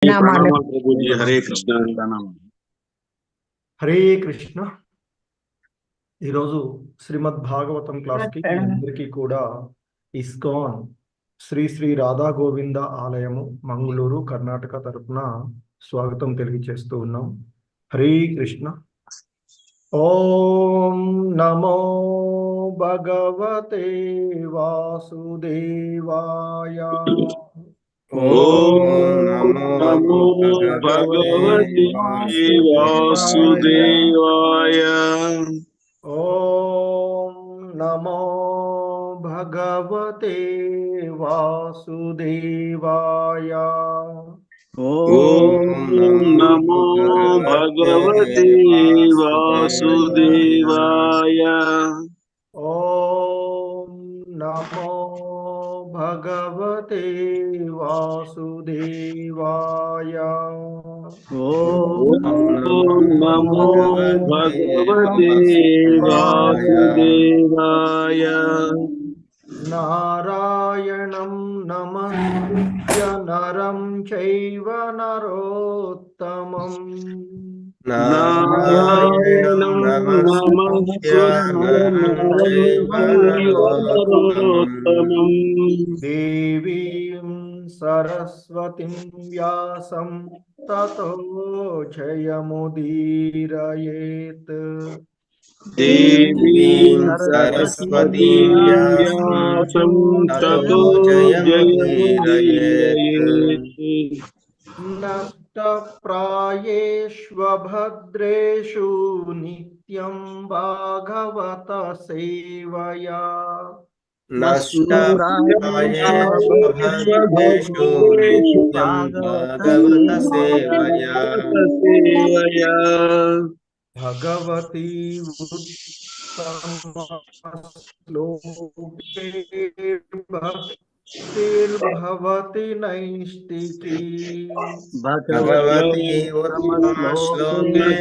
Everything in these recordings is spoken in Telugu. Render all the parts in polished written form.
ప్రణామాలు ప్రభుజీ. హరే కృష్ణ. హరే కృష్ణ. ఈరోజు శ్రీమద్ భాగవతం క్లాస్కి అందరికీ కూడా ఇస్కాన్ శ్రీ శ్రీ రాధా గోవింద ఆలయము మంగళూరు కర్ణాటక తరపున స్వాగతం తెలియజేస్తూ ఉన్నాం. హరే కృష్ణ. ఓం నమో భగవతే వాసుదేవాయ. ఓం నమో భగవతే వాసుదేవాయ. ఓం నమో భగవతే వాసుదేవాయ. ఓం నమో భగవతే వాసుదేవాయ. ఓం నమో భగవతే వాసుదేవాయ. ఓం నమో భగవతే వాసుదేవాయ. నారాయణం నమస్కృత్య నరం చైవ నరోత్తమం. నారాయణం నమస్కృత్య నరం చైవ నరోత్తమం. దేవీం సరస్వతిం వ్యాసం తతో జయముదీరయేత్. దేవీం సరస్వతీం వ్యాసం తతో జయముదీరయేత్. నష్టప్రాయేష్వభద్రేషు నిత్యం భాగవత సేవయా. నష్టప్రాయేష్వభద్రేషు నిత్యం భాగవత సేవయా. భగవతి ఉత్తమశ్లోకే భక్తిర్భవతి నైష్టికీ. భగవతి ఉత్తమశ్లోకే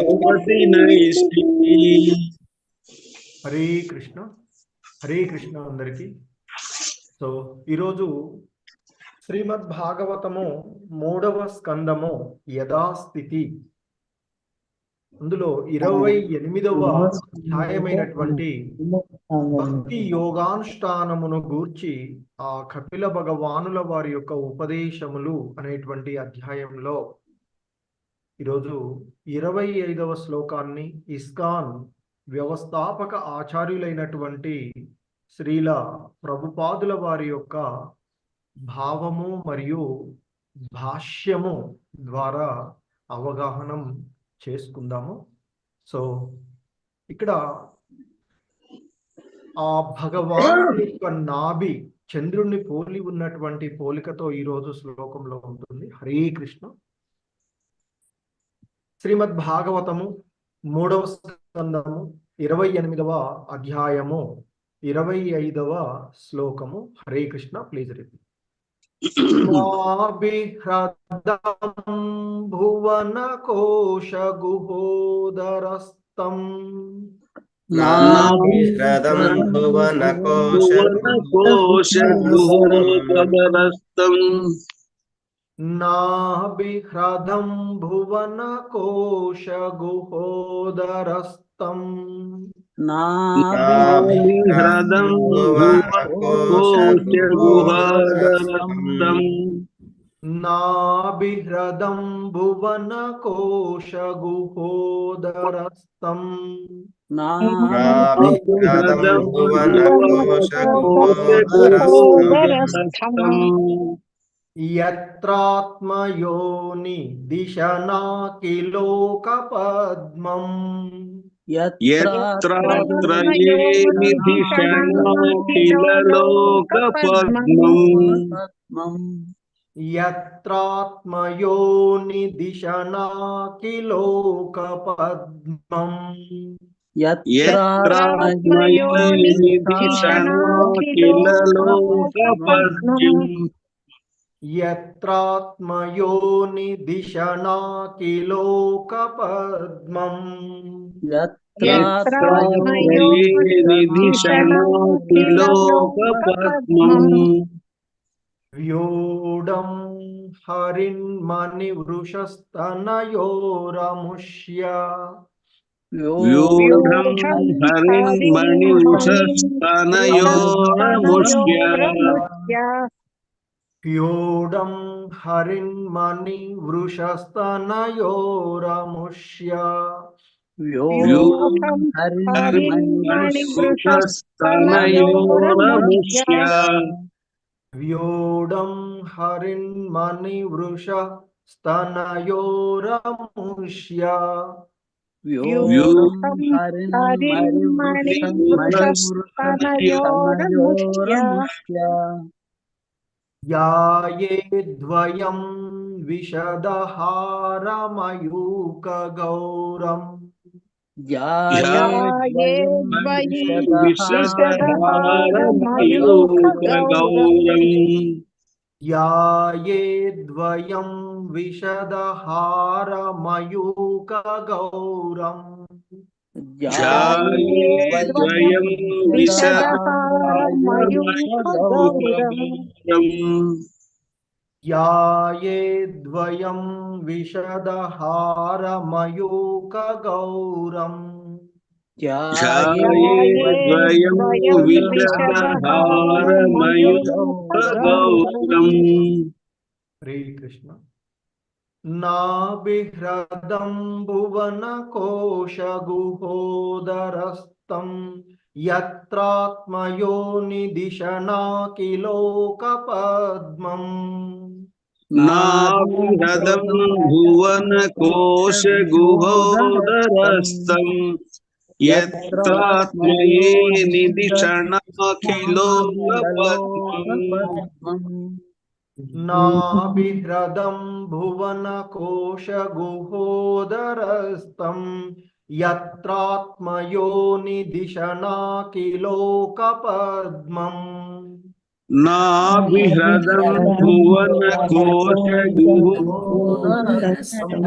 భక్తి నైష్టికీ. హరే కృష్ణ. హరే కృష్ణ అందరికీ. సో ఈరోజు శ్రీమద్ భాగవతము 3వ స్కందము యథాస్థితి, అందులో 28వ అధ్యాయమైనటువంటి భక్తి యోగానుష్ఠానమును గూర్చి ఆ కపిల భగవానుల వారి యొక్క ఉపదేశములు అనేటువంటి అధ్యాయంలో ఈరోజు 25వ శ్లోకాన్ని ఇస్కాన్ వ్యవస్థాపక ఆచార్యులైనటువంటి శ్రీల ప్రభుపాదుల వారి యొక్క భావము మరియు భాష్యము ద్వారా అవగాహనం చేసుకుందాము. సో ఇక్కడ ఆ భగవాను యొక్క నాభి చంద్రుణ్ణి పోలి ఉన్నటువంటి పోలికతో ఈరోజు శ్లోకంలో ఉంటుంది. హరే కృష్ణ. శ్రీమద్ భాగవతము 3వ స్కందము 28వ అధ్యాయము 25వ శ్లోకము. హరే కృష్ణ. Please repeat. నాభిహృదం భువన కోశ గుహోదరస్తం. నాభిహృదం భువన కోశ గుహోదరస్తం. నాభిహృదం భువన కోశ గుహోదరస్తం. నాభిహృదం భువన కోశ గుహోదరస్తం. నాభిహృదం భువన కోశ గుహోదరస్తం. నాభిహృదం భువన కోశ గుహోదరస్తం. యత్రాత్మయోని దిశనాకిలోక పద్మం. యత్రాత్మయోని దిశనాకిలోక పద్మం. యత్రాత్మయోని దిశనాకిలోక పద్మం. व्यूढं हरिन्मणिवृषस्तनयोरमुष्य व्यूढं हरिन्मणिवृषस्तनयोरमुष्य व्यूढं हरिन्मणिवृषस्तनयोरमुष्य व्यूढं हरिन्मणिवृषस्तनयोरमुष्य व्यूढं हरिन्मणिवृषस्तनयोरमुष्य व्यूढं हरिन्मणिवृषस्तनयोरमुष्य यायेद्वयं विशदहारमयूकगौरम् विशदहारमयूकगौरम् यायेद्वयं विशदहारमयूकगौरम् ध्यायेद्वयं विशदहारमयूकगौरम् यायेद्वयं विशदहारमयूकगौरम् ध्यायेद्वयं विशदहारमयूकगौरम् हरे कृष्ण नाभिह्रदं भुवनकोशगुहोदरस्तं यत्रात्मयोनिधिशनाकिलोकपद्मम् नाभिहृदं भुवनकोशगुहोदरस्थं यत्रात्मये निधिषणाखिलोकपद्मम् नाभिह्रदं भुवनकोशगुहोदरस्तं यत्रात्मयोनिधिशनाकिलोकपद्मम् नाभिहृदं भुवनकोशगुहोदरस्थं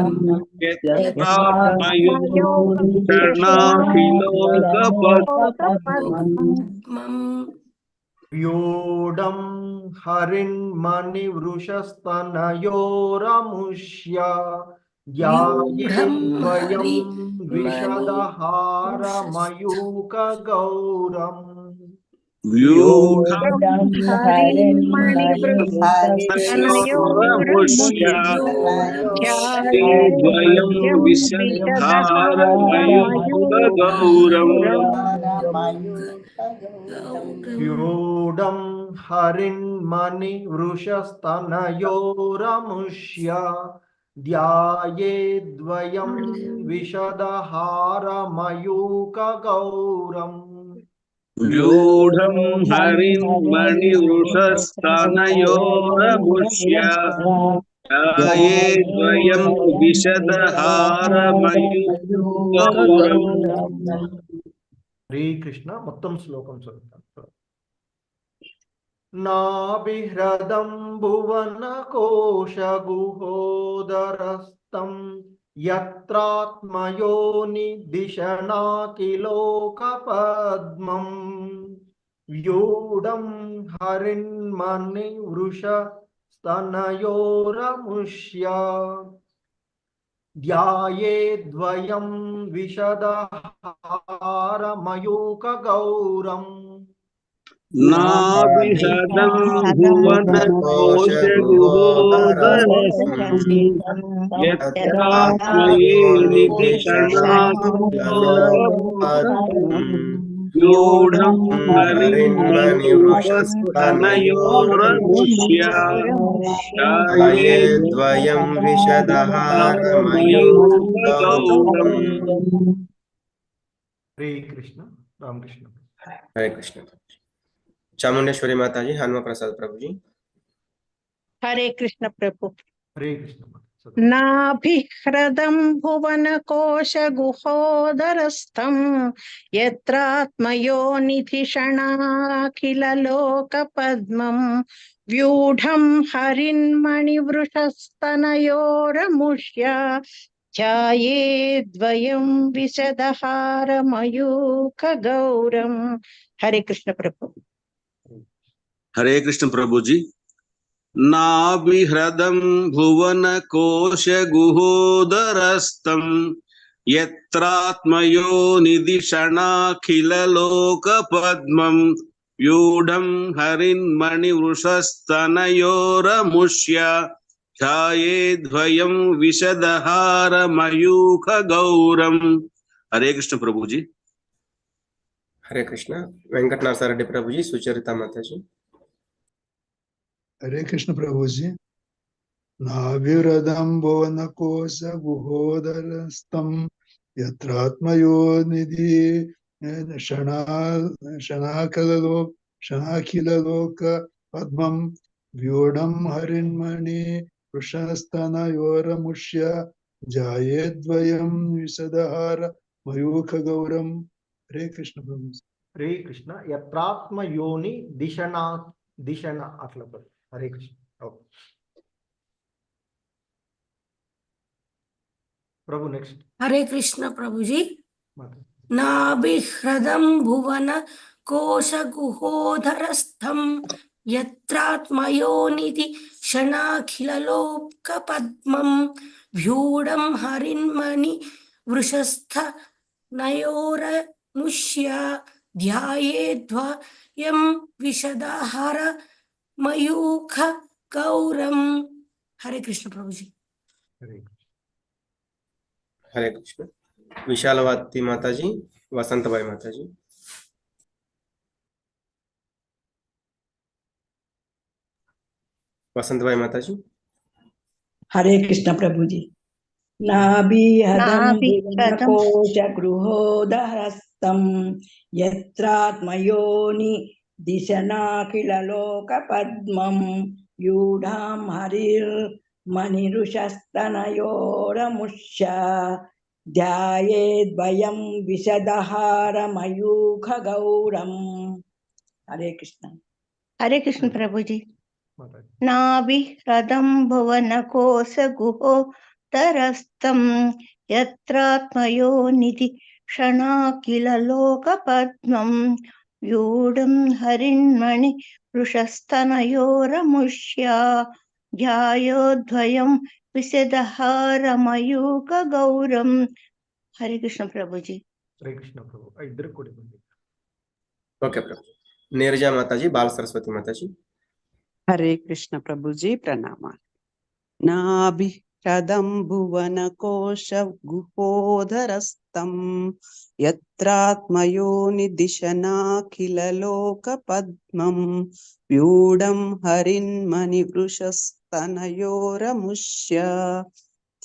यत्रात्मयो निधिषणाखिलोकपद्मम् व्यूढं हरिन्मणिवृषस्तनयोरमुष्य ध्यायेद्वयं विशदहारमयूकगौरम् व्यूढं हरिन्मणिवृषस्तनयोरमुष्य ध्यायेद्वयं विशदहारमयूकगौरम् व्यूढं हरिन्मणिवृषस्तनयोरमुष्य ध्यायेद्वयं विशदहारमयूकगौरम् व्यूढं हरिन्मणिवृषस्तनयोरमुष्य ध्यायेद्वयं विशदहारमयूकगौरम् हरे कृष्ण మొత్తం శ్లోకం చదువుతాను नाभिह्रदं भुवनकोशगुहोदरस्तं यत्रात्मयोनिधिशनाकिलोकपद्मम् व्यूढं हरिन्मणिवृषस्तनयोरमुष्य ध्यायेद्वयं विशदहारमयूकगौरम् नाभिहृदं भुवनकोशगुहोदरस्थं यत्रात्मये निधिषणाखिलोकपद्मम् व्यूढं हरिन्मणिवृषस्तनयोरमुष्य ध्यायेद्वयं विशदहारमयूकगौरम् हरे कृष्ण रामकृष्ण हरे कृष्ण। चामुंडेश्वरी माता जी, हनुमा प्रसाद प्रभु जी। हरे कृष्ण प्रभु। हरे कृष्ण नाभिह्रदं भुवनकोशगुहोदरस्थं यत्रात्मयोनिधिषणाखिललोकपद्मं व्यूढं हरिन्मणिवृषस्तनयोरमुष्य ध्यायेद्वयं विशदहारमयूकगौरम्। हरे कृष्ण प्रभु। हरे कृष्ण प्रभु जी। నాభిహృదం భువన కోశ గుహోదరస్తం యత్రాత్మయో నిధిషణాఖిల లోక పద్మం వ్యూఢం హరిన్మణి వృషస్తనయోరముష్య ఛాయేద్వయం విశదహార మయూఖ గౌరం. హరే కృష్ణ ప్రభుజీ. हरे कृष्ण. वेंकट नरसारेड्डी प्रभु जी, सुचरिता माता जी. हरे कृष्ण प्रभु जी. नाभिहृदं भुवनकोश गुहोदरस्तं यत्रात्मयो निधि शनाखिलोक पद्मं व्यूढं हरिन्मणि वृषस्तनयोरमुष्य जायेद्वयं विशदहार मयूख गौरम. हरे कृष्ण प्रभु. హరే కృష్ణ. యత్రాత్మ యోని దిశన అట్లా పడు. హరే కృష్ణ. ఓకే ప్రభు నెక్స్ట్. हरे कृष्ण प्रभु जी. नाभिहृदं भुवन कोश गुहोदरस्थं यत्रात्मयोनिधि शनाखिलोक पद्मं व्यूढं हरिन्मणि वृषस्थ नयोरमुष्य ध्यायेद्वयं विशदहार मयूख गौरम. हरे कृष्ण प्रभु जी. హరే కృష్ణ. हरे कृष्ण. विशालवती माता जी, वसंतबाई माता जी. वसंतबाई माता जी. हरे कृष्ण प्रभु जी. नाभिहृदं नाभिहृदं भुवनकोश गृहोदरस्तं यत्रात्मयोनि दिशनाखिलोकपद्मं व्यूढां हरिर्मणिरुषस्तनयोरमुष्य ध्यायेद्वयं विशदहारमयूख गौरम्. हरे कृष्ण. हरे कृष्ण प्रभु जी. మాతాజీ. नाभिहृदं भुवनकोशगुहोदरस्तं यत्रात्मयोनिधि क्षणाखिलोकपद्मं व्यूढं हरिन्मणि वृषस्तनयोरमुष्य ध्यायोद्वयं विशदहारमयूख गौरम. हरे कृष्ण प्रभु जी. హరే కృష్ణ ప్రభు. ఇద్దరు కూడా ఉంది. ओके प्रभु. नीरजा माता जी, बाल सरस्वती माता जी. हरे कृष्ण प्रभु जी. प्रणाम. नाभिहृदं भुवन कोश गुहोदरस्तं यत्रात्मयोनि दिशनाखिल लोक पद्मं व्यूढं हरिन्मणि वृषस्तनयोरमुष्य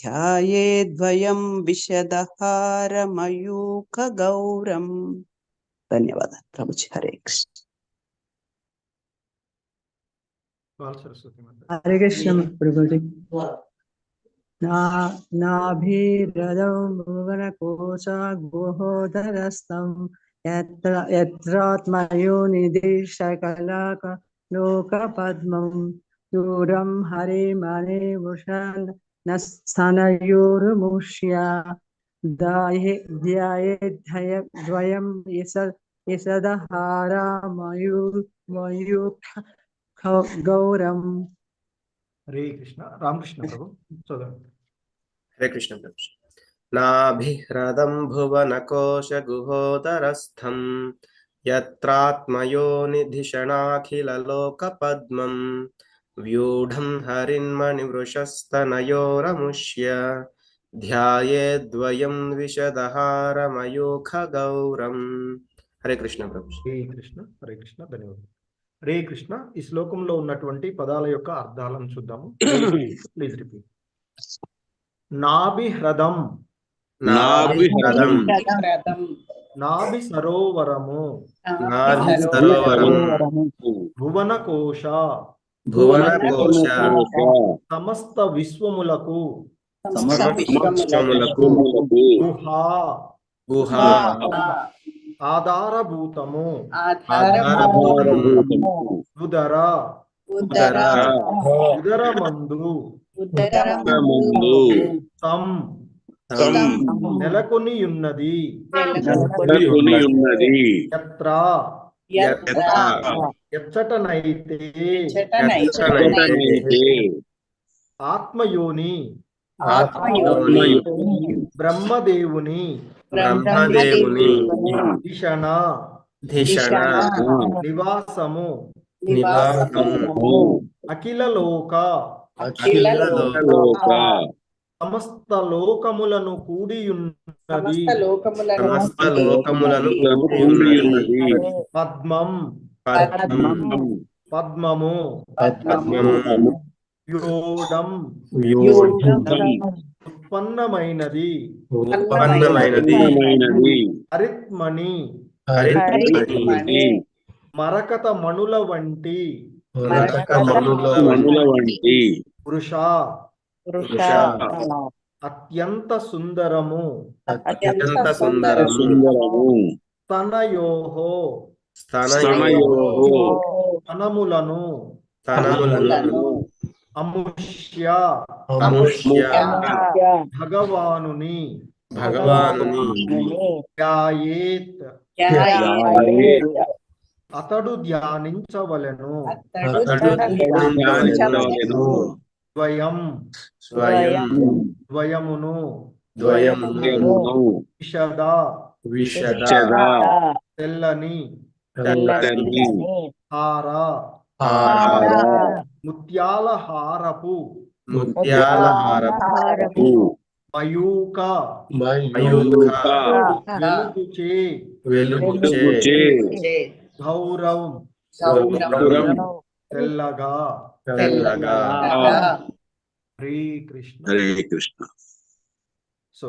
ध्यायेद्वयं विशदहार मयूख गौरम. धन्यवाद प्रभु जी. हरे कृष्ण. బాల సరస్వతి మాత. हरे कृष्ण प्रभु जी. नाभिहृदं भुवनकोश गुहोदरस्तं यत्रात्मयोनिधि सकललोकपद्मं व्यूढं हरिर्मणि वृषस्तनयोरमुष्य ध्यायेद्वयं विशदहारमयूख गौरम. హరే కృష్ణ. రామకృష్ణ ప్రభు చదవండి. हरे कृष्ण प्रभु. नाभिहृदं भुवनकोशगुहोदरस्थं यत्रात्मयोनिधिषणाखिललोकपद्मं व्यूढं हरिन्मणिवृषस्तनयोरमुष्य ध्यायेद्वयं विशदहारमयूख गौरम. हरे कृष्ण प्रभु. హరే కృష్ణ. హరే కృష్ణ. ధన్యవాదాలు. హరే కృష్ణ. ఈ శ్లోకంలో ఉన్నటువంటి పదాల యొక్క అర్థాలను చూద్దాము. Please repeat. నాభిహృదం. నాభిహృదం నాభి సరోవరము. नाभि सरोवरम భువనకోశ. भुवनकोश సమస్త విశ్వములకు. समस्तमुలకు గుహా. गुहा ఆధారభూతము. आधारभूतम् ఉదర. उदरा ఉదరమందు. ముందు తం. तं నెలకొని ఉన్నది. ఉన్నది యత్ర. यथा ఎచ్చటనైతే ఎచ్చటనైతే ఆత్మయోని ఆత్మయోని బ్రహ్మదేవుని బ్రహ్మదేవుని దిశన ధిషణ నివాసము నివాసము అఖిల లోక అఖిల లోక సమస్త లోకములను కూడియున్నది సమస్త లోకములను కూడి ఉన్నది పద్మం పద్మం పద్మము పద్మము వ్యూఢం ఉత్పన్నమైనది ఉత్పన్నమైనది హరిత్మణి హరిత్మణి మరకత మణుల వంటి మనుల వంటి వృష వృష అత్యంత సుందరము అత్యంత సుందరము సుందరము తనయోహో స్తనయోః తనములను తనములను అముష్య అముష్య భగవానుని భగవానుని ధ్యాయేత్ ధ్యాయేత్ అతడు ధ్యానించవలెను ధ్యానించవలెను ద్వయం స్వయం ద్వయమును ద్వయమును విషద విషద తెల్లని తెల్లని హార హార ముత్యాల హారపు ముత్యాల హారపు మయూక మయూఖ వెలుగుచే వెలుగుచే గౌరవం గౌరం తెల్లగా తెల్లగా హరే కృష్ణ హరే కృష్ణ సో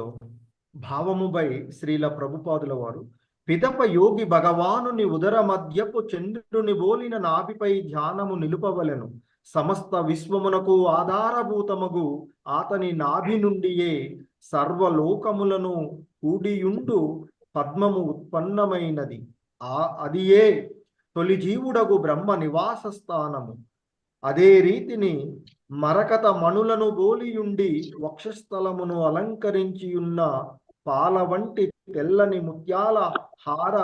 భావముపై శ్రీల ప్రభుపాదుల వారు పిదప యోగి భగవానుని ఉదర మధ్యపు చంద్రుని బోలిన నాభిపై ధ్యానము నిలుపవలెను సమస్త విశ్వమునకు ఆధారభూతమగు అతని నాభి నుండియే సర్వలోకములను కూడియుండు పద్మము ఉత్పన్నమైనది అదియే తొలి జీవుడగు బ్రహ్మ నివాస స్థానము అదే రీతిని మరకత మణులను గోలియుండి వక్షస్థలమును అలంకరించియున్న పాల వంటి తెల్లని ముత్యాల హార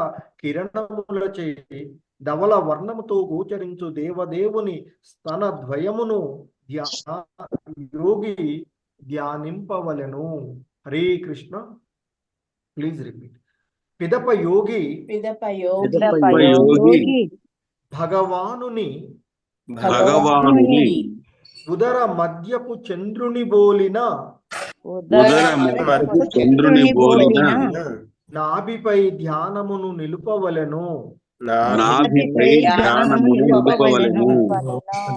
కిరణములచే ధవల వర్ణముతో గోచరించు దేవదేవుని స్తన ద్వయమును యోగి ధ్యానింపవలెను. హరే కృష్ణ. Please repeat. పిదప యోగి భగవానుని ఉదర మధ్యపు చంద్రుని బోలిన నాభిపై ధ్యానమును నిలుపవలెను.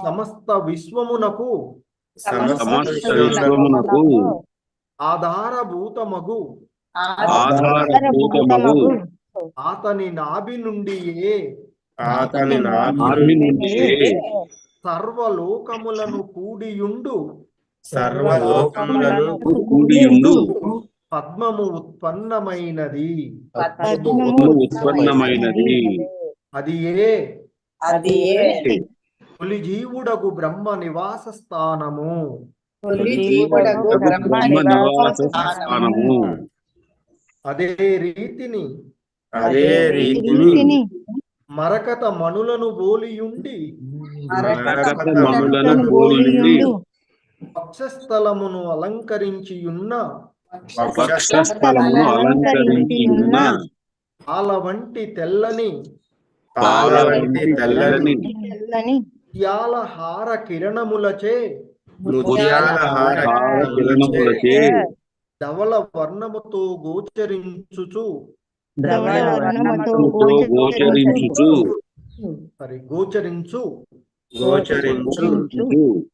సమస్త విశ్వమునకు ఆధారభూతమగు అతని నాభి నుండియే సర్వలోకములను కూడియుండు పద్మము ఉత్పన్నమైనది. అది ఏ తొలి జీవుడగు బ్రహ్మ నివాస స్థానము. అదే రీతిని మరకత మణులను బోలియుండి వక్షస్థలమును అలంకరించియున్న పాల వంటి తెల్లని ముత్యాల హార కిరణములచే ధవల వర్ణముతో గోచరించుచు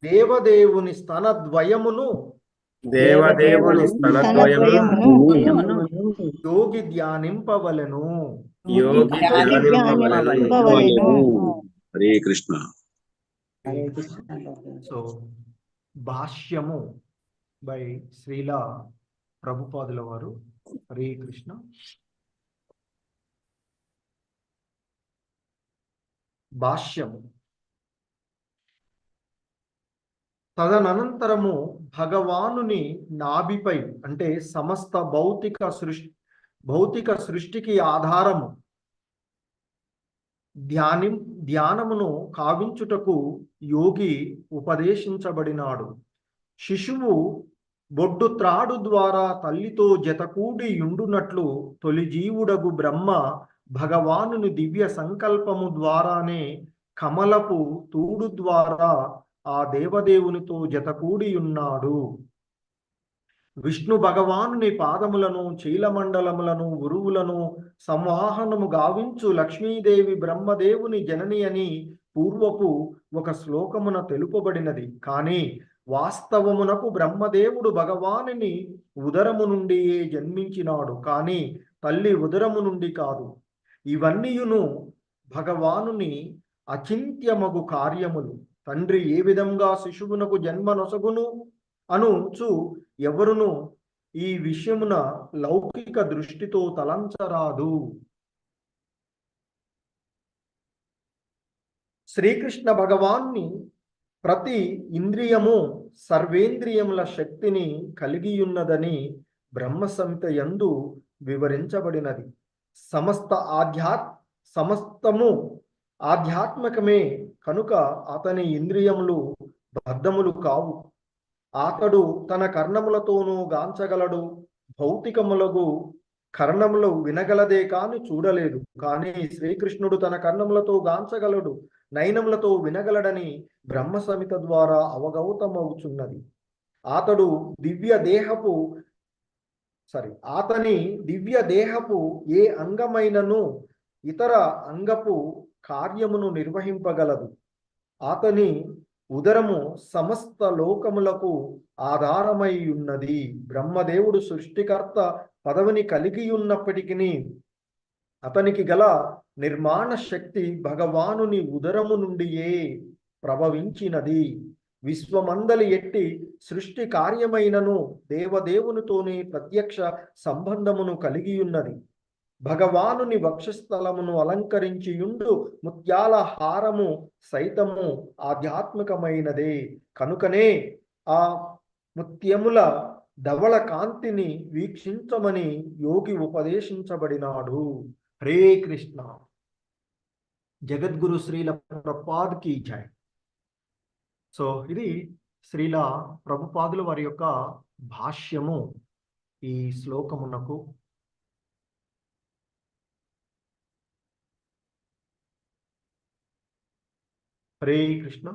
దేవదేవుని స్తనద్వయమును యోగి ధ్యానింపవలెను. హరే కృష్ణ. సో భాష్యము బై శ్రీల ప్రభుపాదుల వారు. హరే కృష్ణ. భాష్యము. తదనంతరము భగవానుని నాభిపై అంటే సమస్త భౌతిక సృష్టికి ఆధారము ధ్యానమును కావించుటకు యోగి ఉపదేశించబడినాడు. శిశువు బొడ్డు త్రాడు ద్వారా తల్లితో జతకూడి యుండునట్లు తొలి జీవుడగు బ్రహ్మ భగవానుని దివ్య సంకల్పము ద్వారానే కమలపు తూడు ద్వారా ఆ దేవదేవునితో జతకూడి ఉన్నాడు. విష్ణు భగవానుని పాదములను, చీలమండలములను, ఉరువులను సంవాహనము గావించు లక్ష్మీదేవి బ్రహ్మదేవుని జనని అని పూర్వపు ఒక శ్లోకమున తెలుపబడినది. కానీ వాస్తవమునకు బ్రహ్మదేవుడు భగవానుని ఉదరము నుండియే జన్మించినాడు, కానీ తల్లి ఉదరము నుండి కాదు. ఇవన్నీయును భగవానుని అచింత్యమగు కార్యములు. తండ్రి ఏ విధంగా శిశువునకు జన్మ నొసగును అనుచు ఎవరును ఈ విషయమున లౌకిక దృష్టితో తలంచరాదు. శ్రీకృష్ణ భగవాన్ని ప్రతి ఇంద్రియము సర్వేంద్రియముల శక్తిని కలిగియున్నదని బ్రహ్మ సంహిత యందు వివరించబడినది. సమస్తము ఆధ్యాత్మికమే కనుక అతని ఇంద్రియములు బద్ధములు కావు. అతడు తన కర్ణములతోనూ గాంచగలడు. భౌతికములకు కర్ణములు వినగలదే కాని చూడలేదు. కానీ శ్రీకృష్ణుడు తన కర్ణములతో గాంచగలడు, నయనములతో వినగలడని బ్రహ్మ సంహిత ద్వారా అవగౌతమవుచున్నది. అతని దివ్య దేహపు ఏ అంగమైనను ఇతర అంగపు కార్యమును నిర్వహింపగలదు. అతని ఉదరము సమస్త లోకములకు ఆధారమై ఉన్నది. బ్రహ్మదేవుడు సృష్టికర్త పదవిని కలిగి ఉన్నప్పటికీ అతనికి గల నిర్మాణ శక్తి భగవానుని ఉదరము నుండియే ప్రభవించినది. విశ్వమందలి ఎట్టి సృష్టి కార్యమైనను దేవదేవునితోనే ప్రత్యక్ష సంబంధమును కలిగి ఉన్నది. భగవానుని వక్షస్థలమును అలంకరించియుండు ముత్యాల హారము సైతము ఆధ్యాత్మికమైనదే. కనుకనే ఆ ముత్యముల ధవళ కాంతిని వీక్షించమని యోగి ఉపదేశించబడినాడు. హరే కృష్ణ. జగద్గురు శ్రీల ప్రభుపాద్ కీ జై. సో ఇది శ్రీల ప్రభుపాదుల వారి యొక్క భాష్యము ఈ శ్లోకమునకు. హరే కృష్ణ.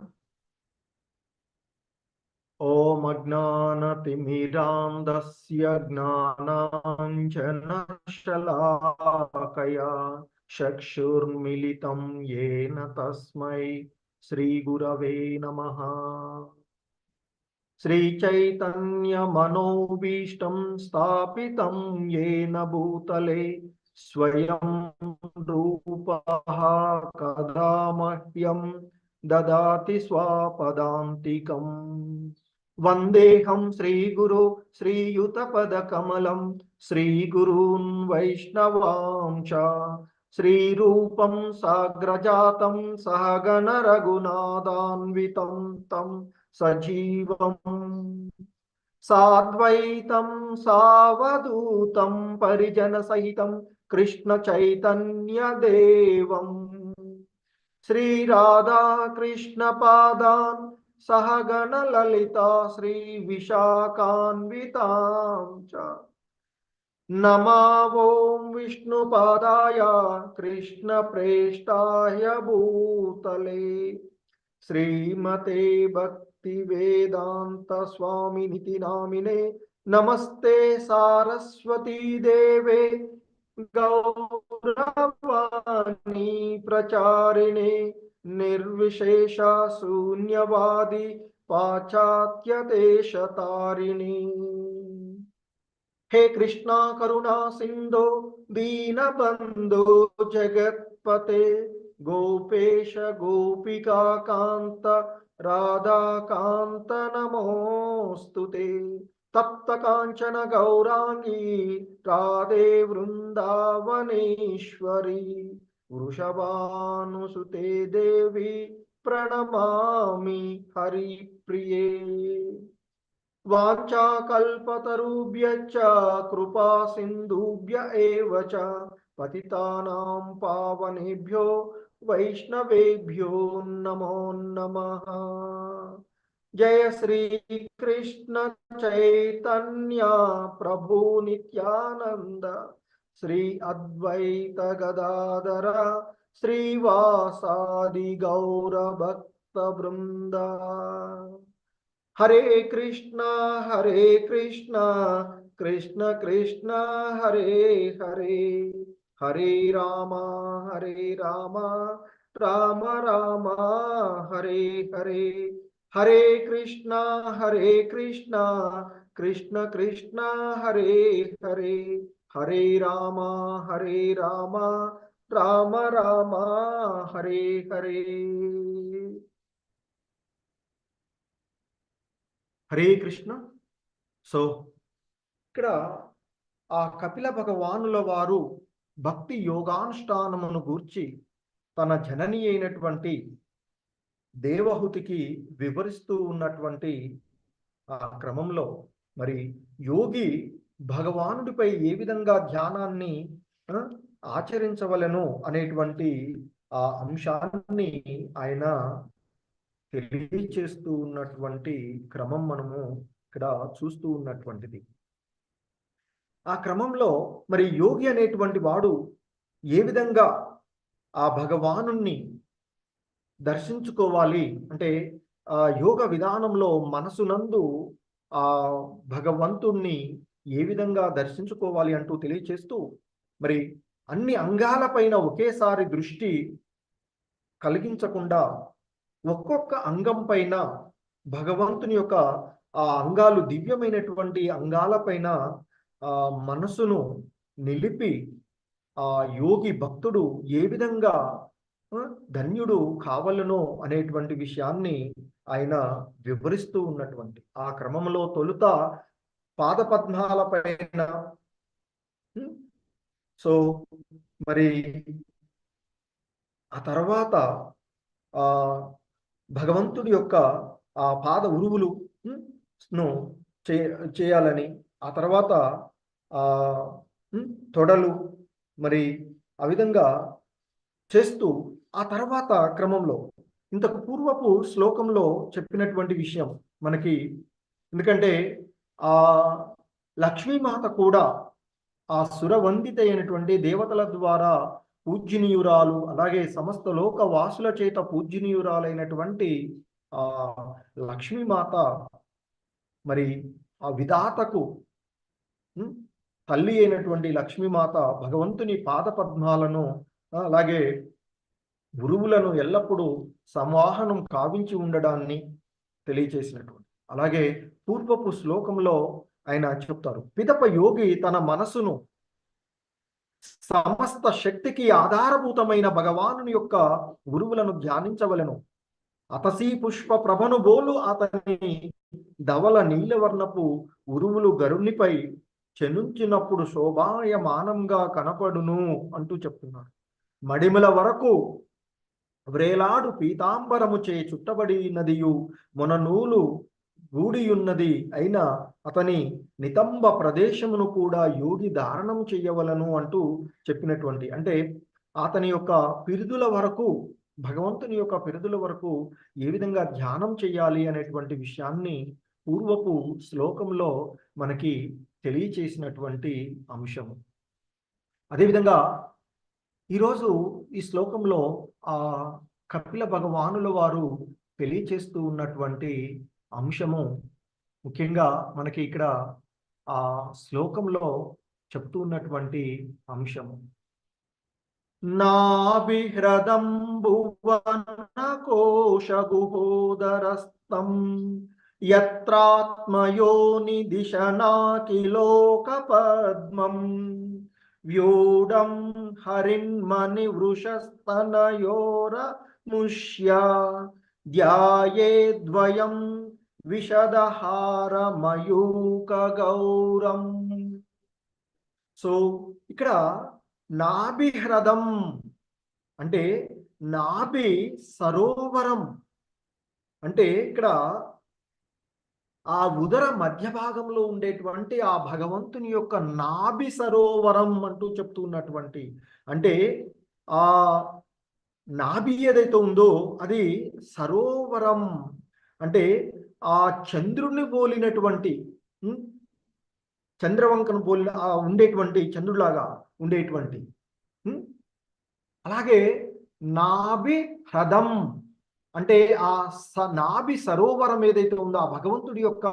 ఓం అజ్ఞానతిమిరాంధస్య జ్ఞానాంజనశలాకయా చక్షుర్మిలితం యేన తస్మై శ్రీగురవే నమః. శ్రీచైతన్యమనోభీష్టం స్థాపితం యేన భూతలే స్వయం రూపః కదా మహ్యం దదాతి స్వపదాంతికం. వందేహం శ్రీగురు శ్రీయుతపదకమలం శ్రీగురూన్ వైష్ణవాం చ శ్రీరూపం సాగ్రజాతం సహగణ రఘునాథాన్వితం తం సజీవం సాద్వైతం సావధూతం పరిజన సహితం కృష్ణ చైతన్య దేవం శ్రీ రాధా కృష్ణ పాదాన్ సహగణ లలితా శ్రీ విశాఖాన్వితాం చ. నమో ఓం విష్ణుపాదాయ కృష్ణ ప్రేష్టాయ భూతలే శ్రీమతే భక్తి వేదాంత స్వామినితి నామినే నమస్తే సారస్వతీ దేవే గౌరవాణి ప్రచారిణే నిర్విశేష శూన్యవాది పాశ్చాత్య దేశతారిణి. హే కృష్ణ కరుణా సింధో దీనబంధో జగత్పతే గోపేశ గోపికా కాంత రాధాకాంత నమోస్తుతే. తప్త కాంచన గౌరాంగీ రాధే వృందావనేశ్వరి వృషభానుసుతే దేవి ప్రణమామి హరిప్రియే. వాంఛాకల్పతరుభ్యశ్చ కృపా సింధుభ్య ఏవ చ పతితానాం పావనేభ్యో వైష్ణవేభ్యో నమో నమః. జయ శ్రీ కృష్ణ చైతన్య ప్రభు నిత్యానంద శ్రీ అద్వైత గదాధర శ్రీవాసాది గౌర భక్త బృంద. హరే కృష్ణ కృష్ణ కృష్ణ హరే హరే, హరే రామ రామ రామ హరే హరే. హరే కృష్ణ కృష్ణ కృష్ణ హరే హరే, హరే రామ రామ రామ హరే హరే. హరే కృష్ణ. సో ఇక్కడ ఆ కపిల భగవానుల వారు భక్తి యోగానుష్ఠానమును గూర్చి తన జనని అయినటువంటి దేవహుతికి వివరిస్తూ ఉన్నటువంటి ఆ క్రమంలో మరి యోగి భగవానుడిపై ఏ విధంగా ధ్యానాన్ని ఆచరించవలెను అనేటువంటి ఆ అంశాన్ని ఆయన తెలియచేస్తూ ఉన్నటువంటి క్రమం మనము ఇక్కడ చూస్తూ ఉన్నటువంటిది. ఆ క్రమంలో మరి యోగి అనేటువంటి వాడు ఏ విధంగా ఆ భగవానుణ్ణి దర్శించుకోవాలి అంటే ఆ యోగ విధానంలో మనసునందు ఆ భగవంతుణ్ణి ఏ విధంగా దర్శించుకోవాలి అంటూ తెలియచేస్తూ మరి అన్ని అంగాలపైన ఒకేసారి దృష్టి కలిగించకుండా ఒక్కొక్క అంగం పైన భగవంతుని యొక్క ఆ అంగాలు దివ్యమైనటువంటి అంగాలపైన ఆ మనసును నిలిపి ఆ యోగి భక్తుడు ఏ విధంగా ధన్యుడు కావలనో అనేటువంటి విషయాన్ని ఆయన వివరిస్తూ ఉన్నటువంటి ఆ క్రమంలో తొలుత పాదపద్మాల పైన సో మరి ఆ తర్వాత ఆ భగవంతుడి యొక్క ఆ పాద ఉరువులు చేయాలని, ఆ తర్వాత ఆ తొడలు మరి ఆ విధంగా చేస్తూ ఆ తర్వాత క్రమంలో ఇంతకు పూర్వపు శ్లోకంలో చెప్పినటువంటి విషయం మనకి, ఎందుకంటే ఆ లక్ష్మీమాత కూడా ఆ సురవందిత అయినటువంటి దేవతల ద్వారా పూజ్యనీయురాలు, అలాగే సమస్త లోక వాసుల చేత పూజ్యనీయురాలైనటువంటి ఆ లక్ష్మీమాత మరి ఆ విధాతకు తల్లి అయినటువంటి లక్ష్మీమాత భగవంతుని పాద పద్మాలను అలాగే గురువులను ఎల్లప్పుడూ సంవాహనం కావించి ఉండడాన్ని తెలియచేసినటువంటి, అలాగే పూర్వపు శ్లోకంలో ఆయన చెప్తారు, పిదప యోగి తన మనసును సమస్త శక్తికి ఆధారభూతమైన భగవానుని యొక్క గురువులను ధ్యానించవలెను. అతసీ పుష్ప ప్రభను బోలు అతని ధవల నీలవర్ణపు ఉరువులు గరునిపై చెనుంచినప్పుడు శోభాయమానంగా కనపడును అంటూ చెప్తున్నారు. మడిమల వరకు వ్రేలాడు పీతాంబరము చే చుట్టబడినదియు మొననూలు గూడియున్నది అయిన అతని నితంబ ప్రదేశమును కూడా యోగి ధారణం చెయ్యవలను అంటూ చెప్పినటువంటి, అంటే అతని యొక్క పిరుదుల వరకు, భగవంతుని యొక్క పిరుదుల వరకు ఏ విధంగా ధ్యానం చెయ్యాలి అనేటువంటి విషయాన్ని పూర్వపు శ్లోకంలో మనకి తెలియచేసినటువంటి అంశము. అదేవిధంగా ఈరోజు ఈ శ్లోకంలో ఆ కపిల భగవానుల వారు తెలియచేస్తూ ఉన్నటువంటి అంశము ముఖ్యంగా మనకి ఇక్కడ ఆ శ్లోకంలో చెప్తూ ఉన్నటువంటి అంశము, నాభిహృదం భువన కోశగుహోదరస్తం యత్రాత్మయోని దిశనాకిలోక పద్మం వ్యూఢం హరిన్మణి వృషస్తనయోర ముష్య ధ్యాయేద్వయం విశదహార మయూక గౌరం. సో ఇక్కడ నాభిహృదం అంటే నాభి సరోవరం, అంటే ఇక్కడ ఆ ఉదర మధ్య భాగంలో ఉండేటువంటి ఆ భగవంతుని యొక్క నాభి సరోవరం అంటూ చెప్తున్నటువంటి, అంటే ఆ నాభి ఏదైతే ఉందో అది సరోవరం, అంటే ఆ చంద్రుని పోలినటువంటి చంద్రవంకను పోలిన ఉండేటువంటి చంద్రులాగా ఉండేటువంటి అలాగే నాభి హ్రదం అంటే ఆ నాభి సరోవరం ఏదైతే ఉందో ఆ భగవంతుడి యొక్క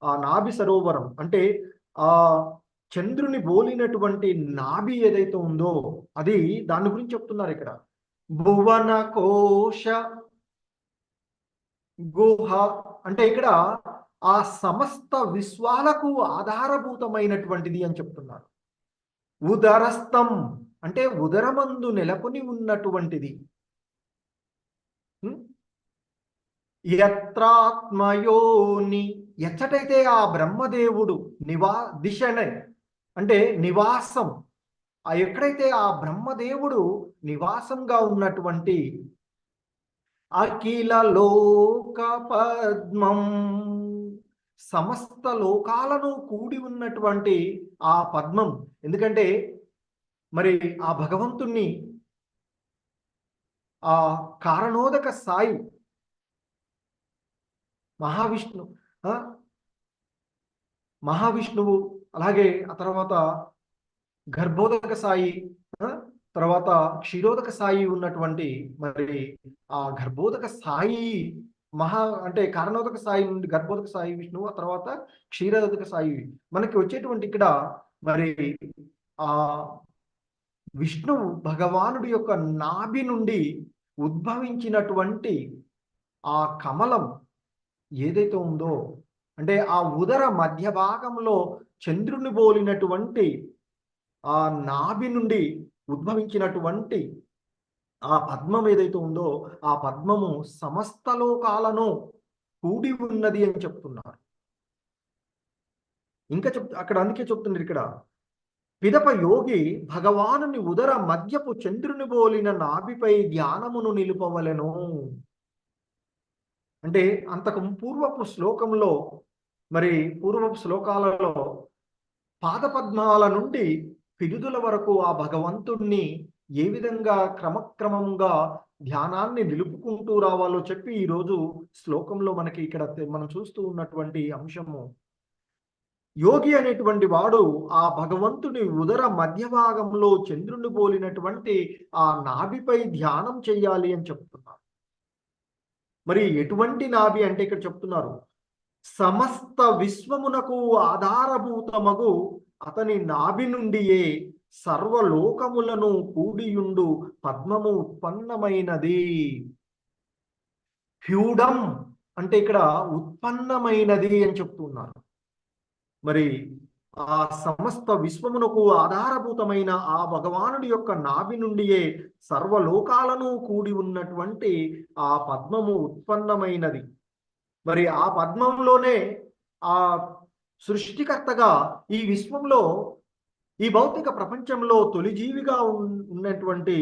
ఆ నాభి సరోవరం అంటే ఆ చంద్రుని పోలినటువంటి నాభి ఏదైతే ఉందో అది దాని గురించి చెప్తున్నారు ఇక్కడ. భువన కోశ గుహ అంటే ఇక్కడ ఆ సమస్త విశ్వాలకు ఆధారభూతమైనటువంటిది అని చెప్తున్నారు. ఉదరస్థం అంటే ఉదరమందు నెలకొని ఉన్నటువంటిది. యత్రాత్మయోని ఎచ్చటైతే ఆ బ్రహ్మదేవుడు దిశనే అంటే నివాసం, ఆ ఎక్కడైతే ఆ బ్రహ్మదేవుడు నివాసంగా ఉన్నటువంటి అఖిల లోక పద్మం సమస్త లోకాలను కూడి ఉన్నటువంటి ఆ పద్మం. ఎందుకంటే మరి ఆ భగవంతుణ్ణి ఆ కారణోదక సాయి మహావిష్ణువు అలాగే ఆ తర్వాత గర్భోదక సాయి తర్వాత క్షీరోదక సాయి ఉన్నటువంటి మరి ఆ గర్భోదక సాయి అంటే కారణోదక సాయి నుండి గర్భోదక సాయి విష్ణువు, ఆ తర్వాత క్షీరోదక సాయి మనకి వచ్చేటువంటి ఇక్కడ మరి ఆ విష్ణువు భగవానుడి యొక్క నాభి నుండి ఉద్భవించినటువంటి ఆ కమలం ఏదైతే ఉందో అంటే ఆ ఉదర మధ్య భాగంలో చంద్రుని పోలినటువంటి ఆ నాభి నుండి ఉద్భవించినటువంటి ఆ పద్మం ఏదైతే ఉందో ఆ పద్మము సమస్త లోకాలను కూడి ఉన్నది అని చెప్తున్నారు. ఇంకా అక్కడ అందుకే చెప్తున్నారు ఇక్కడ పిదప యోగి భగవానుని ఉదర మధ్యపు చంద్రుని పోలిన నాభిపై ధ్యానమును నిలుపవలెను. అంటే అంతకు పూర్వపు శ్లోకంలో మరి పూర్వపు శ్లోకాలలో పాదపద్మాల నుండి పిరుదుల వరకు ఆ భగవంతుణ్ణి ఏ విధంగా క్రమక్రమంగా ధ్యానాన్ని నిలుపుకుంటూ రావాలో చెప్పి ఈరోజు శ్లోకంలో మనకి ఇక్కడ మనం చూస్తూ ఉన్నటువంటి అంశము, యోగి అనేటువంటి వాడు ఆ భగవంతుని ఉదర మధ్య భాగంలో చంద్రుని పోలినటువంటి ఆ నాభిపై ధ్యానం చెయ్యాలి అని చెప్తున్నారు. మరి ఎటువంటి నాభి అంటే ఇక్కడ చెప్తున్నారు సమస్త విశ్వమునకు ఆధారభూతమగు అతని నాభి నుండియే సర్వలోకములను కూడియుండు పద్మము ఉత్పన్నమైనది. హ్యూడం అంటే ఇక్కడ ఉత్పన్నమైనది అని చెప్తున్నారు. మరి ఆ సమస్త విశ్వమునకు ఆధారభూతమైన ఆ భగవానుడి యొక్క నాభి నుండియే సర్వలోకాలను కూడి ఉన్నటువంటి ఆ పద్మము ఉత్పన్నమైనది. మరి ఆ పద్మంలోనే ఆ సృష్టికర్తగా ఈ విశ్వంలో ఈ భౌతిక ప్రపంచంలో తొలిజీవిగా ఉన్నటువంటి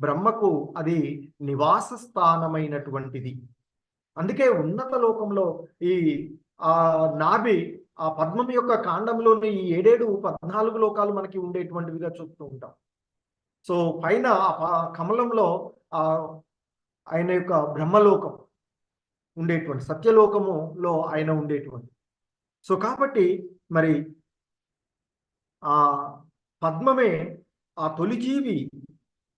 బ్రహ్మకు అది నివాస స్థానమైనటువంటిది. అందుకే ఉన్నత లోకంలో ఈ ఆ నాభి ఆ పద్మం యొక్క కాండంలోని ఈ 14 లోకాలు మనకి ఉండేటువంటివిగా చూస్తూ ఉంటాం. సో పైన ఆ కమలంలో ఆయన యొక్క బ్రహ్మలోకం ఉండేటువంటి సత్యలోకములో ఆయన ఉండేటువంటి. సో కాబట్టి మరి ఆ పద్మమే ఆ తొలిజీవి,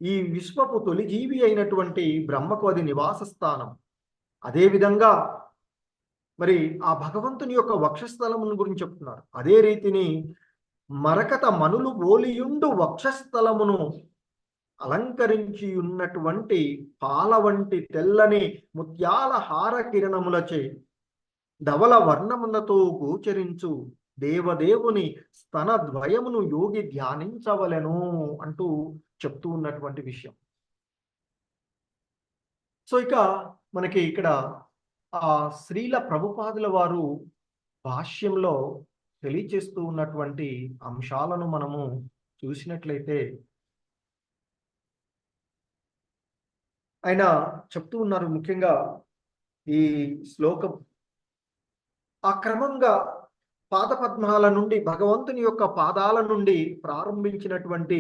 ఈ విశ్వపు తొలిజీవి అయినటువంటి బ్రహ్మకు అది నివాస స్థానం. అదేవిధంగా మరి ఆ భగవంతుని యొక్క వక్షస్థలమును గురించి చెప్తున్నారు. అదే రీతిని మరకత మనులు బోలియుండు వక్షస్థలమును అలంకరించి ఉన్నటువంటి పాల వంటి తెల్లని ముత్యాల హార కిరణములచే ధవల వర్ణములతో గోచరించు దేవదేవుని స్తన ద్వయమును యోగి ధ్యానించవలెను అంటూ చెప్తూ ఉన్నటువంటి విషయం. సో ఇక మనకి ఇక్కడ ఆ శ్రీల ప్రభుపాదుల వారు భాష్యంలో తెలియచేస్తూ ఉన్నటువంటి అంశాలను మనము చూసినట్లయితే ఆయన చెప్తూ ఉన్నారు. ముఖ్యంగా ఈ శ్లోకం ఆ క్రమంగా పాదపద్మాల నుండి భగవంతుని యొక్క పాదాల నుండి ప్రారంభించినటువంటి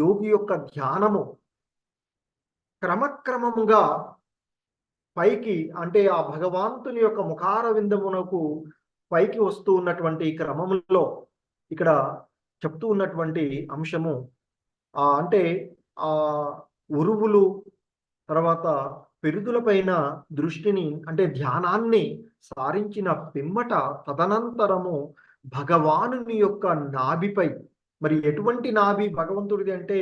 యోగి యొక్క ధ్యానము క్రమక్రమముగా పైకి, అంటే ఆ భగవంతుని యొక్క ముఖార విందమునకు పైకి వస్తూ ఉన్నటువంటి క్రమములో ఇక్కడ చెప్తూ ఉన్నటువంటి అంశము అంటే ఆ ఉరువులు, తర్వాత పెరుదుల పైన దృష్టిని అంటే ధ్యానాన్ని సారించిన పిమ్మట తదనంతరము భగవానుని యొక్క నాభిపై, మరి ఎటువంటి నాభి భగవంతుడిది అంటే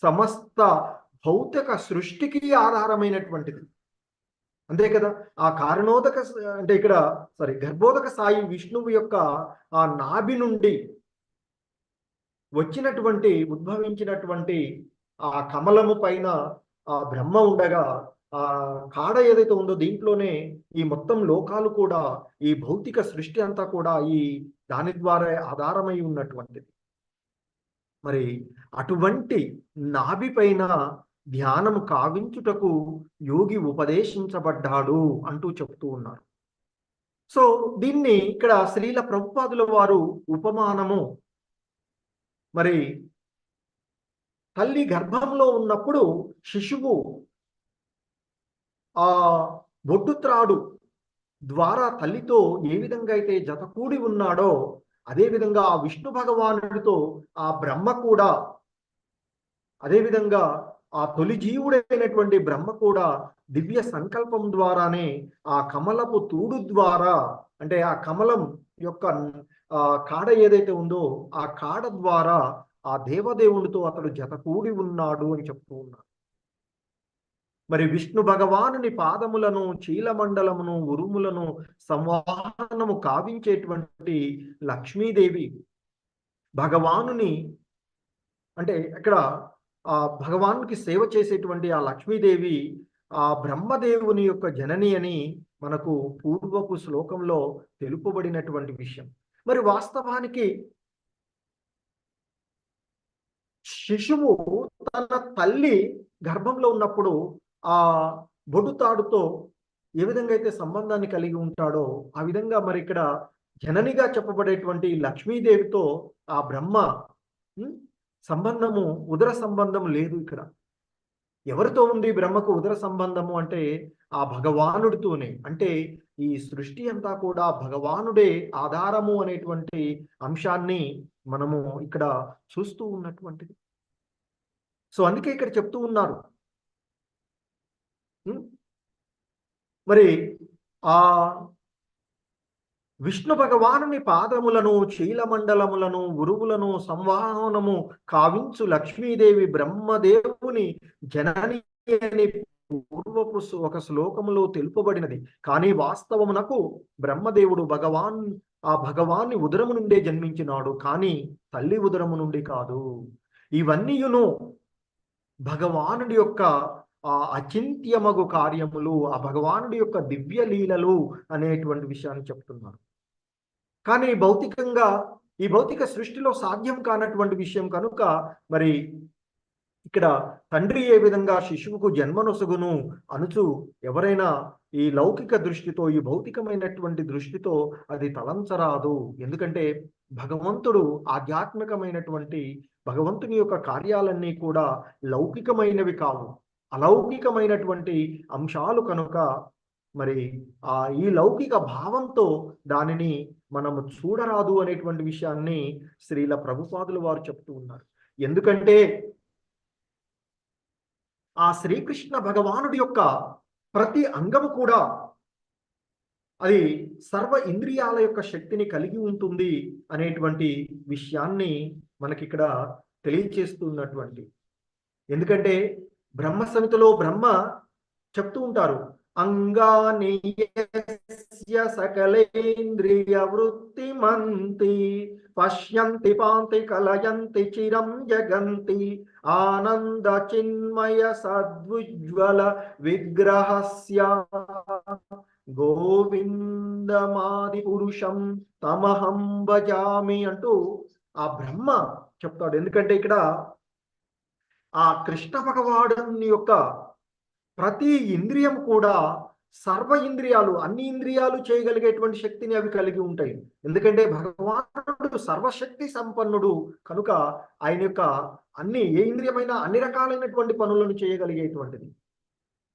సమస్త భౌతిక సృష్టికి ఆధారమైనటువంటిది, అంతే కదా. ఆ కారణోదక అంటే ఇక్కడ గర్భోదక సాయి విష్ణువు యొక్క ఆ నాభి నుండి వచ్చినటువంటి ఉద్భవించినటువంటి ఆ కమలము పైన ఆ బ్రహ్మ ఉండగా, ఆ కాడ ఏదైతే ఉందో దీంట్లోనే ఈ మొత్తం లోకాలు కూడా, ఈ భౌతిక సృష్టి అంతా కూడా ఈ దాని ద్వారా ఆధారమై ఉన్నటువంటిది. మరి అటువంటి నాభి పైన ధ్యానము కావించుటకు యోగి ఉపదేశించబడ్డాడు అంటూ చెప్తూ ఉన్నారు. సో దీన్ని ఇక్కడ శ్రీల ప్రభుపాదుల వారు ఉపమానము, మరి తల్లి గర్భంలో ఉన్నప్పుడు శిశువు ఆ బొడ్డుత్రాడు ద్వారా తల్లితో ఏ విధంగా అయితే జతకూడి ఉన్నాడో, అదేవిధంగా ఆ విష్ణు భగవానుడితో ఆ బ్రహ్మ కూడా, అదేవిధంగా ఆ తొలి జీవుడైనటువంటి బ్రహ్మ కూడా దివ్య సంకల్పం ద్వారానే ఆ కమలపు తూడు ద్వారా, అంటే ఆ కమలం యొక్క కాడ ఏదైతే ఉందో ఆ కాడ ద్వారా ఆ దేవదేవునితో అతడు జతకూడి ఉన్నాడు అని చెప్తూ ఉన్నారు. మరి విష్ణు భగవానుని పాదములను, చీలమండలమును, ఉరుములను సంవాహనము కావించేటువంటి లక్ష్మీదేవి భగవానుని, అంటే ఇక్కడ ఆ భగవానునికి సేవ చేసేటువంటి ఆ లక్ష్మీదేవి ఆ బ్రహ్మదేవుని యొక్క జనని అని మనకు పూర్వపు శ్లోకంలో తెలుపబడినటువంటి విషయం. మరి వాస్తవానికి శిశువు తన తల్లి గర్భంలో ఉన్నప్పుడు ఆ బొడ్డుతాడుతో ఏ విధంగా అయితే సంబంధాన్ని కలిగి ఉంటాడో, ఆ విధంగా మరి ఇక్కడ జననిగా చెప్పబడేటువంటి లక్ష్మీదేవితో ఆ బ్రహ్మ సంబంధము, ఉదర సంబంధం లేదు. ఇక్కడ ఎవరితో ఉంది బ్రహ్మకు ఉదర సంబంధము అంటే ఆ భగవానుడితోనే. అంటే ఈ సృష్టి అంతా కూడా భగవానుడే ఆధారము అనేటువంటి అంశాన్ని మనము ఇక్కడ చూస్తూ ఉన్నటువంటిది. సో అందుకే ఇక్కడ చెప్తూ ఉన్నారు. మరి ఆ విష్ణు భగవానుని పాదములను, చీలమండలములను, ఉరువులను సంవాహనము కావించు లక్ష్మీదేవి బ్రహ్మదేవుని జనని అని పూర్వపు ఒక శ్లోకములో తెలుపబడినది. కానీ వాస్తవమునకు బ్రహ్మదేవుడు ఆ భగవాన్ని ఉదరము నుండే జన్మించినాడు, కానీ తల్లి ఉదరము నుండి కాదు. ఇవన్నీయును భగవానుడి యొక్క ఆ అచింత్యమగు కార్యములు, ఆ భగవానుడి యొక్క దివ్య లీలలు అనేటువంటి విషయాన్ని చెప్తున్నారు. కానీ భౌతికంగా ఈ భౌతిక సృష్టిలో సాధ్యం కానటువంటి విషయం కనుక మరి ఇక్కడ తండ్రి ఏ విధంగా శిశువుకు జన్మనొసగును అనుచు ఎవరైనా ఈ లౌకిక దృష్టితో, ఈ భౌతికమైనటువంటి దృష్టితో అది తలంచరాదు. ఎందుకంటే భగవంతుడు ఆధ్యాత్మికమైనటువంటి భగవంతుని యొక్క కార్యాలన్నీ కూడా లౌకికమైనవి కావు, అలౌకికమైనటువంటి అంశాలు కనుక మరి ఈ లౌకిక భావంతో దానిని మనము చూడరాదు అనేటువంటి విషయాన్ని శ్రీల ప్రభుపాదుల వారు చెప్తూ ఉన్నారు. ఎందుకంటే ఆ శ్రీకృష్ణ భగవానుడి యొక్క ప్రతి అంగము కూడా అది సర్వ ఇంద్రియాల యొక్క శక్తిని కలిగి ఉంటుంది అనేటువంటి విషయాన్ని మనకి ఇక్కడ తెలియచేస్తున్నటువంటి. ఎందుకంటే బ్రహ్మ సమితిలో బ్రహ్మ చెప్తూ ఉంటారు, అంగాని సకలేంద్రియ వృత్తిమంతి పశ్యంతి పాంతి కలయంతి చిరం జగంతి ఆనంద చిన్మయ సద్వుజ్వల విగ్రహస్య గోవిందమాది పురుషం తమహం భజామి అంటూ ఆ బ్రహ్మ చెప్తాడు. ఎందుకంటే ఇక్కడ ఆ కృష్ణ భగవానుని యొక్క ప్రతి ఇంద్రియం కూడా సర్వ ఇంద్రియాలు, అన్ని ఇంద్రియాలు చేయగలిగేటువంటి శక్తిని అవి కలిగి ఉంటాయి. ఎందుకంటే భగవానుడు సర్వశక్తి సంపన్నుడు కనుక ఆయన యొక్క ఏ ఇంద్రియమైనా అన్ని రకాలైనటువంటి పనులను చేయగలిగేటువంటిది.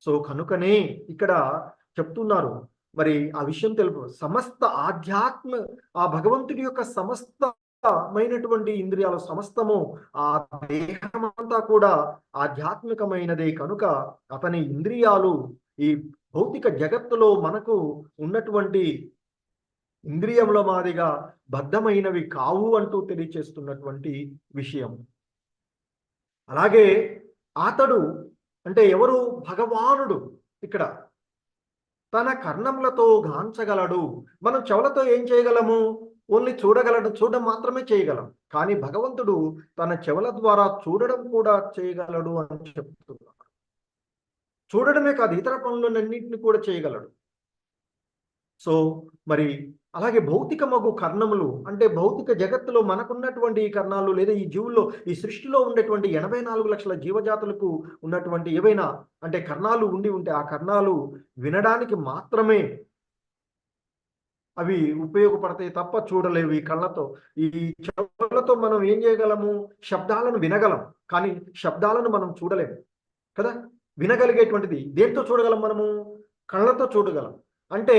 సో కనుకనే ఇక్కడ చెప్తున్నారు, మరి ఆ విషయం తెలుపు సమస్త ఆ భగవంతుడి యొక్క సమస్తమైనటువంటి ఇంద్రియాలు సమస్తము ఆ దేహమంతా కూడా ఆధ్యాత్మికమైనదే కనుక అతని ఇంద్రియాలు ఈ భౌతిక జగత్తులో మనకు ఉన్నటువంటి ఇంద్రియముల మాదిరిగా బద్ధమైనవి కావు అంటూ తెలియచేస్తున్నటువంటి విషయం. అలాగే అతడు అంటే ఎవరు? భగవానుడు. ఇక్కడ తన కర్ణములతో గాంచగలడు. మనం చెవులతో ఏం చేయగలము? ఓన్లీ చూడడం మాత్రమే చేయగలం. కానీ భగవంతుడు తన చెవుల ద్వారా చూడడం కూడా చేయగలడు అని చెప్తున్నారు. చూడడమే కాదు, ఇతర పనులన్నింటినీ కూడా చేయగలడు. సో మరి అలాగే భౌతికమగు కర్ణములు అంటే భౌతిక జగత్తులో మనకున్నటువంటి ఈ కర్ణాలు లేదా ఈ జీవుల్లో ఈ సృష్టిలో ఉండేటువంటి 84 లక్షల జీవజాతులకు ఉన్నటువంటి ఏవైనా అంటే కర్ణాలు ఉంటే ఆ కర్ణాలు వినడానికి మాత్రమే అవి ఉపయోగపడతాయి తప్ప చూడలేవు. ఈ కళ్ళతో ఈ చెవులతో మనం ఏం చేయగలము? శబ్దాలను వినగలం, కానీ శబ్దాలను మనం చూడలేము కదా. వినగలిగేటువంటిది దేంతో చూడగలం? మనము కళ్ళతో చూడగలం. అంటే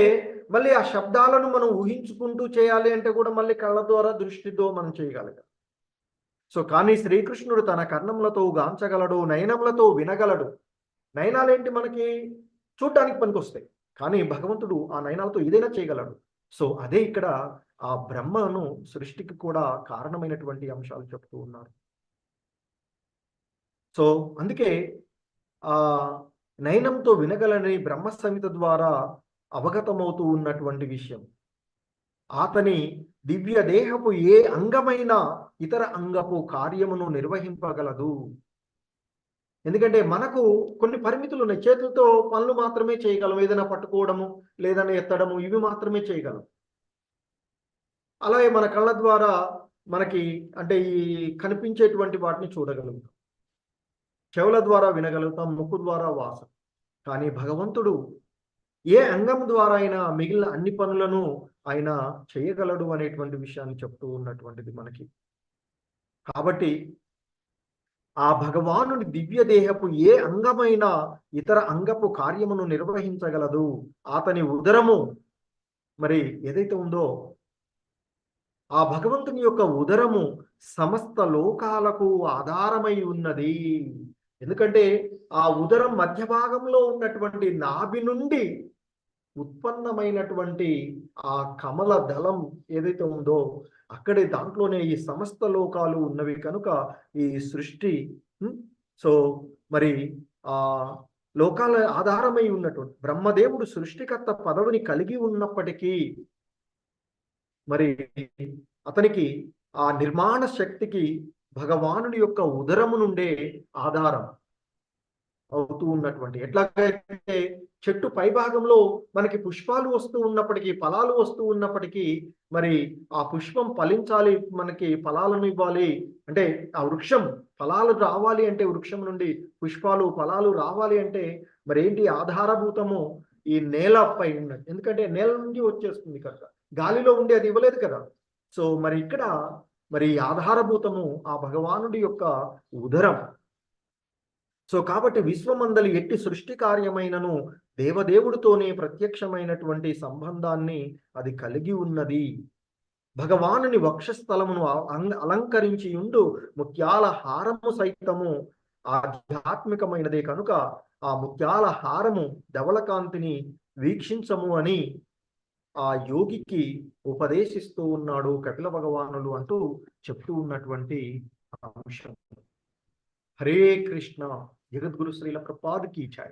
మళ్ళీ ఆ శబ్దాలను మనం ఊహించుకుంటూ చేయాలి అంటే కూడా మళ్ళీ కళ్ళ ద్వారా దృష్టితో మనం చేయగలగాలి. సో కానీ శ్రీకృష్ణుడు తన కర్ణములతో గాంచగలడు, నయనములతో వినగలడు. నయనాలేంటి? మనకి చూడటానికి పనికొస్తాయి, కానీ భగవంతుడు ఆ నయనాలతో ఏదైనా చేయగలడు. సో అదే ఇక్కడ ఆ బ్రహ్మను సృష్టికి కూడా కారణమైనటువంటి అంశాలు చెప్తూ ఉన్నారు. సో అందుకే ఆ నయనంతో వినగలని బ్రహ్మ సంహిత ద్వారా అవగతమవుతూ ఉన్నటువంటి విషయం. అతని దివ్య దేహపు ఏ అంగమైన ఇతర అంగపు కార్యమును నిర్వహింపగలదు. ఎందుకంటే మనకు కొన్ని పరిమితులు ఉన్నాయి. చేతులతో పనులు మాత్రమే చేయగలం, ఏదైనా పట్టుకోవడము లేదని ఎత్తడము ఇవి మాత్రమే చేయగలం. అలాగే మన కళ్ళ ద్వారా మనకి అంటే ఈ కనిపించేటువంటి వాటిని చూడగలుగుతాం, చెవుల ద్వారా వినగలుగుతాం, ముక్కు ద్వారా వాసన. కానీ భగవంతుడు ఏ అంగం ద్వారా అయినా మిగిలిన అన్ని పనులను ఆయన చేయగలడు అనేటువంటి విషయాన్ని చెప్తూ ఉన్నటువంటిది మనకి. కాబట్టి ఆ భగవానుని దివ్య దేహపు ఏ అంగమైన ఇతర అంగపు కార్యమును నిర్వహించగలదు. అతని ఉదరము మరి ఏదైతే ఉందో ఆ భగవంతుని యొక్క ఉదరము సమస్త లోకాలకు ఆధారమై ఉన్నది. ఎందుకంటే ఆ ఉదరం మధ్య భాగంలో ఉన్నటువంటి నాభి నుండి ఉత్పన్నమైనటువంటి ఆ కమల దళం ఏదైతే ఉందో అక్కడే దాంట్లోనే ఈ సమస్త లోకాలు ఉన్నవి కనుక ఈ సృష్టి సో మరి ఆ లోకాల ఆధారమై ఉన్నటువంటి బ్రహ్మదేవుడు సృష్టికర్త పదవిని కలిగి ఉన్నప్పటికీ మరి అతనికి ఆ నిర్మాణ శక్తికి భగవానుడి యొక్క ఉదరము నుండే ఆధారం అవుతూ ఉన్నటువంటి. ఎట్లాగైతే చెట్టు పైభాగంలో మనకి పుష్పాలు వస్తూ ఉన్నప్పటికీ ఫలాలు వస్తూ ఉన్నప్పటికీ మరి ఆ పుష్పం ఫలించాలి, మనకి ఫలాలను ఇవ్వాలి అంటే ఆ వృక్షం ఫలాలు రావాలి అంటే వృక్షం నుండి పుష్పాలు ఫలాలు రావాలి అంటే మరి ఏంటి ఆధారభూతము ఈ నేలపై ఉన్నది. ఎందుకంటే నేల నుండి వచ్చేస్తుంది కదా, గాలిలో ఉండి అది ఇవ్వలేదు కదా. సో మరి ఇక్కడ మరి ఆధారభూతము ఆ భగవానుడి యొక్క ఉదరం. సో కాబట్టి విశ్వమందలి ఎట్టి సృష్టి కార్యమైనను దేవదేవుడితోనే ప్రత్యక్షమైనటువంటి సంబంధాన్ని అది కలిగి ఉన్నది. భగవానుని వక్షస్థలమును అలంకరించి ఉండు ముత్యాల హారము సైతము ఆధ్యాత్మికమైనదే కనుక ఆ ముత్యాల హారము ధవళకాంతిని వీక్షించము అని ఆ యోగికి ఉపదేశిస్తూ ఉన్నాడు కపిల భగవానులు అంటూ చెప్తూ ఉన్నటువంటి అంశం. హరే కృష్ణ. జగద్గురు శ్రీల ప్రభుపాద కీ జై.